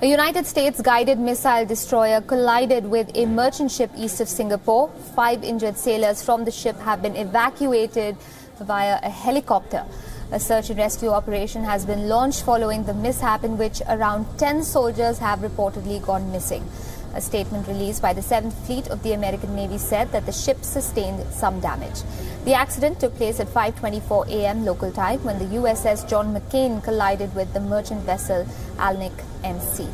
A United States guided missile destroyer collided with a merchant ship east of Singapore. 5 injured sailors from the ship have been evacuated via a helicopter. A search and rescue operation has been launched following the mishap, in which around 10 soldiers have reportedly gone missing. A statement released by the 7th Fleet of the American Navy said that the ship sustained some damage. The accident took place at 5:24 a.m. local time when the USS John McCain collided with the merchant vessel Alnic NC.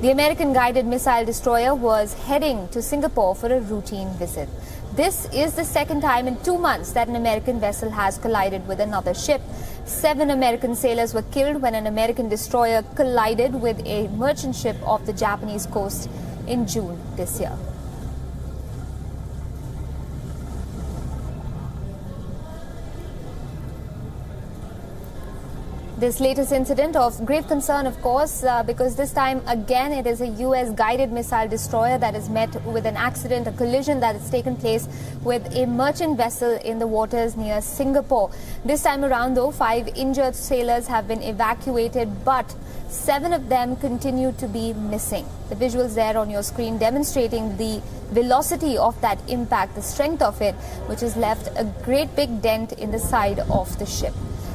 The American guided missile destroyer was heading to Singapore for a routine visit. This is the second time in 2 months that an American vessel has collided with another ship. 7 American sailors were killed when an American destroyer collided with a merchant ship off the Japanese coast in June this year. This latest incident of grave concern, of course, because this time again it is a US guided missile destroyer that is met with an accident, a collision that has taken place with a merchant vessel in the waters near Singapore. This time around, though, 5 injured sailors have been evacuated, but 7 of them continue to be missing. The visuals there on your screen demonstrating the velocity of that impact, the strength of it, which has left a great big dent in the side of the ship.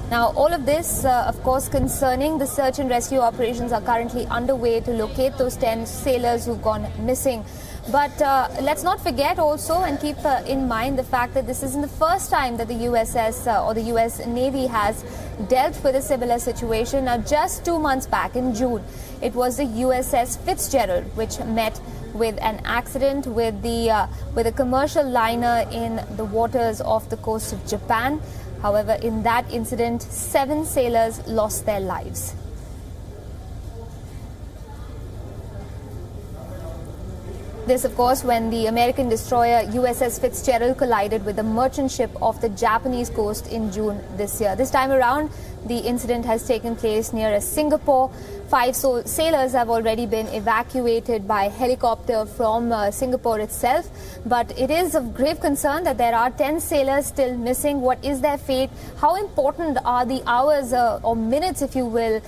Now, all of this, of course, concerning the search and rescue operations are currently underway to locate those 10 sailors who've gone missing. But let's not forget also and keep in mind the fact that this isn't the first time that the USS or the US Navy has dealt with a similar situation. Now, just 2 months back in June, it was the USS Fitzgerald which met with an accident with a commercial liner in the waters off the coast of Japan. However, in that incident, 7 sailors lost their lives. This, of course, when the American destroyer USS Fitzgerald collided with a merchant ship off the Japanese coast in June this year. This time around, the incident has taken place near Singapore. 5 sailors have already been evacuated by helicopter from Singapore itself. But it is of grave concern that there are 10 sailors still missing. What is their fate? How important are the hours or minutes, if you will,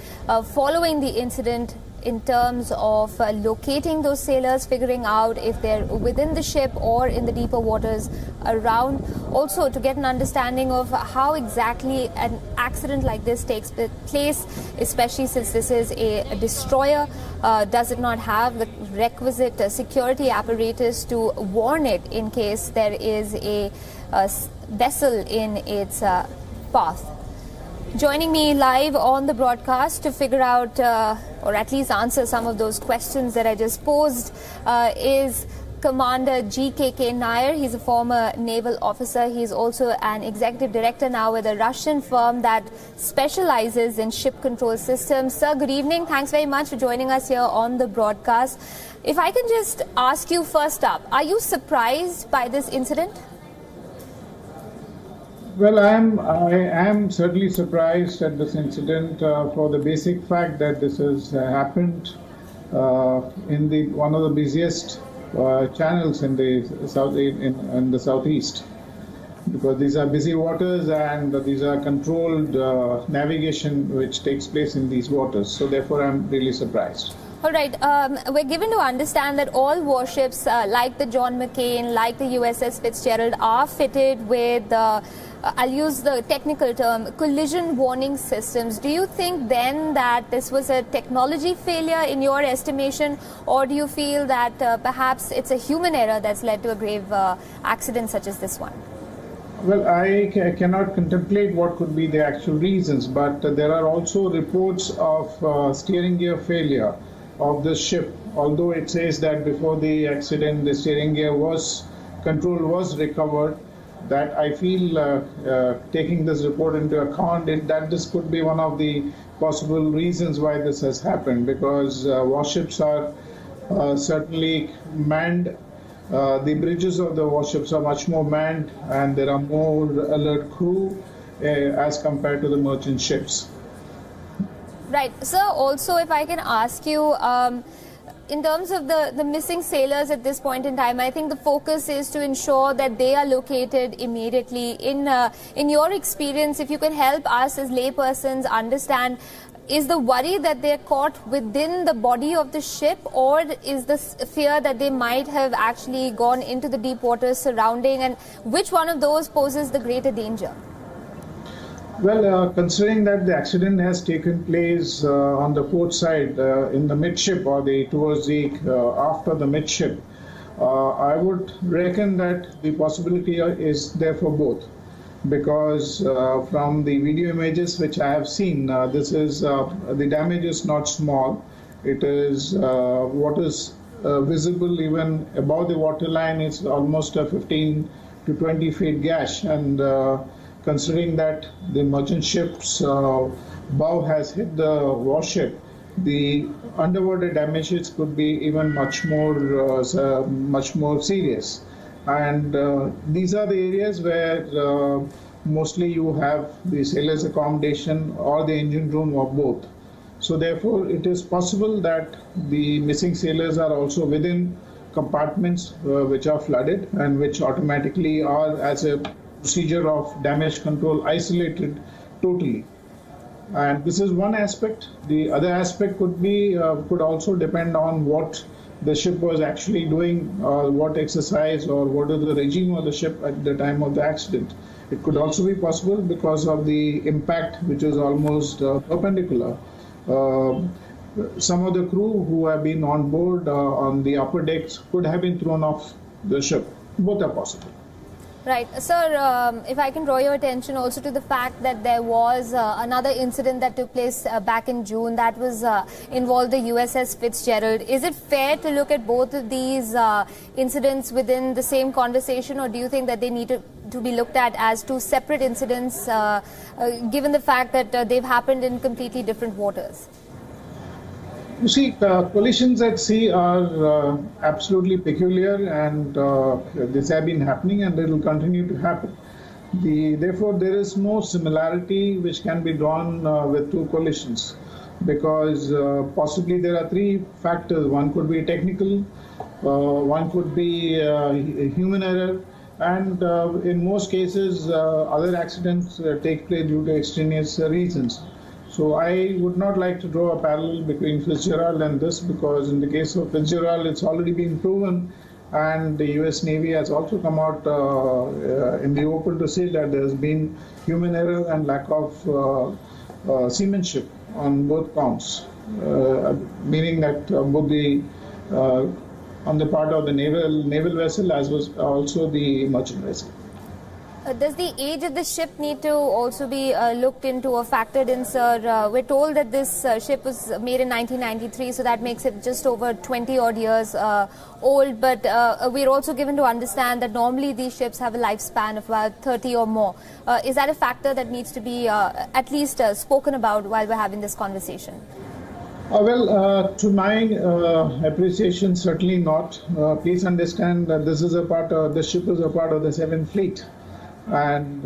following the incident in terms of locating those sailors, figuring out if they're within the ship or in the deeper waters around. Also, to get an understanding of how exactly an accident like this takes place, especially since this is a destroyer. Does it not have the requisite security apparatus to warn it in case there is a vessel in its path? Joining me live on the broadcast to figure out or at least answer some of those questions that I just posed is Commander G.K.K. Nair. He's a former naval officer. He's also an executive director now with a Russian firm that specializes in ship control systems. Sir, good evening. Thanks very much for joining us here on the broadcast. If I can just ask you first up, are you surprised by this incident? Well, I am certainly surprised at this incident for the basic fact that this has happened in one of the busiest channels in the southeast, because these are busy waters and these are controlled navigation which takes place in these waters. So therefore, I'm really surprised. All right. We're given to understand that all warships like the John McCain, like the USS Fitzgerald, are fitted with I'll use the technical term, collision warning systems. Do you think then that this was a technology failure in your estimation, or do you feel that perhaps it's a human error that's led to a grave accident such as this one? Well, I cannot contemplate what could be the actual reasons, but there are also reports of steering gear failure of the ship. Although it says that before the accident, the steering gear control was recovered, that I feel, taking this report into account, that this could be one of the possible reasons why this has happened, because warships are certainly manned. The bridges of the warships are much more manned, and there are more alert crew as compared to the merchant ships. Right. Sir, also if I can ask you, in terms of the missing sailors at this point in time, I think the focus is to ensure that they are located immediately. In your experience, if you can help us as laypersons understand, is the worry that they're caught within the body of the ship, or is the fear that they might have actually gone into the deep waters surrounding, and which one of those poses the greater danger? Well, considering that the accident has taken place on the port side in the midship, or towards the after the midship, I would reckon that the possibility is there for both, because from the video images which I have seen, the damage is not small. It is what is visible even above the waterline is almost a 15 to 20 feet gash, and considering that the merchant ship's bow has hit the warship, the underwater damages could be even much more serious. And these are the areas where mostly you have the sailors' accommodation or the engine room or both. So therefore, it is possible that the missing sailors are also within compartments which are flooded and which automatically are, as a procedure of damage control, isolated totally. And this is one aspect. The other aspect could also depend on what the ship was actually doing, what exercise or what is the regime of the ship at the time of the accident. It could also be possible because of the impact, which is almost perpendicular. Some of the crew who have been on board on the upper decks could have been thrown off the ship. Both are possible. Right. Sir, if I can draw your attention also to the fact that there was another incident that took place back in June that was involved the USS Fitzgerald. Is it fair to look at both of these incidents within the same conversation, or do you think that they need to be looked at as two separate incidents given the fact that they've happened in completely different waters? You see, collisions at sea are absolutely peculiar, and this have been happening, and it will continue to happen. Therefore, there is no similarity which can be drawn with two collisions, because possibly there are three factors. One could be technical, one could be human error, and in most cases, other accidents take place due to extraneous reasons. So I would not like to draw a parallel between Fitzgerald and this, because in the case of Fitzgerald, it's already been proven, and the US Navy has also come out in the open to say that there's been human error and lack of seamanship on both counts, meaning that both on the part of the naval vessel as was also the merchant vessel. Does the age of the ship need to also be looked into or factored in, sir? We're told that this ship was made in 1993, so that makes it just over 20 odd years old. But we're also given to understand that normally these ships have a lifespan of about 30 or more. Is that a factor that needs to be at least spoken about while we're having this conversation? To my appreciation, certainly not. Please understand that this ship is a part of the 7th Fleet. And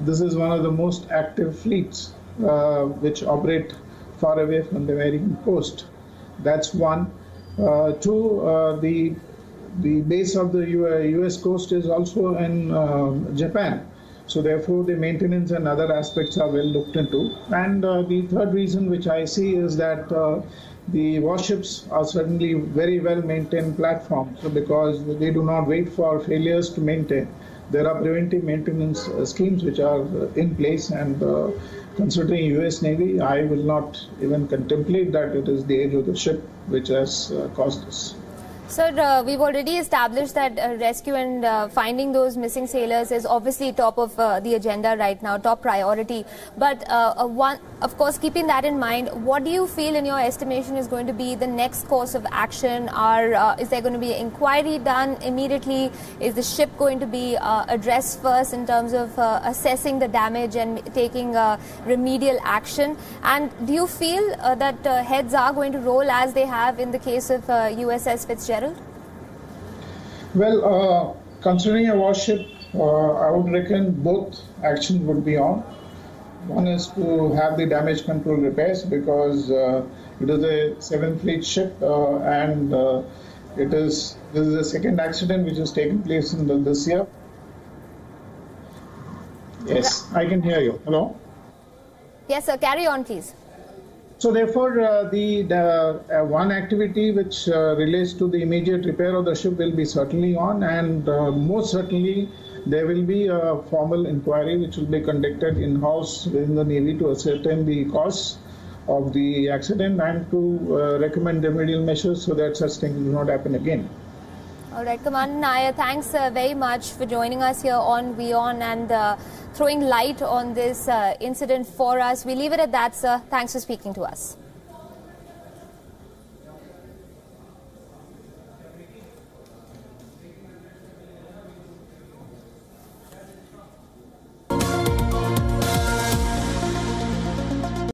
this is one of the most active fleets which operate far away from the American coast. That's one. Two, the base of the US coast is also in Japan. So therefore, the maintenance and other aspects are well looked into. And the third reason which I see is that the warships are certainly very well maintained platforms, because they do not wait for failures to maintain. There are preventive maintenance schemes which are in place, and considering US Navy, I will not even contemplate that it is the age of the ship which has caused this. Sir, we've already established that rescue and finding those missing sailors is obviously top of the agenda right now, top priority. But of course, keeping that in mind, what do you feel in your estimation is going to be the next course of action? Is there going to be an inquiry done immediately? Is the ship going to be addressed first in terms of assessing the damage and taking remedial action? And do you feel that heads are going to roll as they have in the case of USS Fitzgerald? Well, considering a warship, I would reckon both actions would be on. One is to have the damage control repairs, because it is a 7th Fleet ship, and this is the second accident which has taken place in this year. Yes, I can hear you. Hello? Yes, sir. Carry on, please. So therefore, the one activity which relates to the immediate repair of the ship will be certainly on, and most certainly there will be a formal inquiry which will be conducted in-house within the Navy to ascertain the cause of the accident and to recommend remedial measures so that such things do not happen again. All right, Commander Nair, thanks very much for joining us here on WION and throwing light on this incident for us. We leave it at that, sir. Thanks for speaking to us.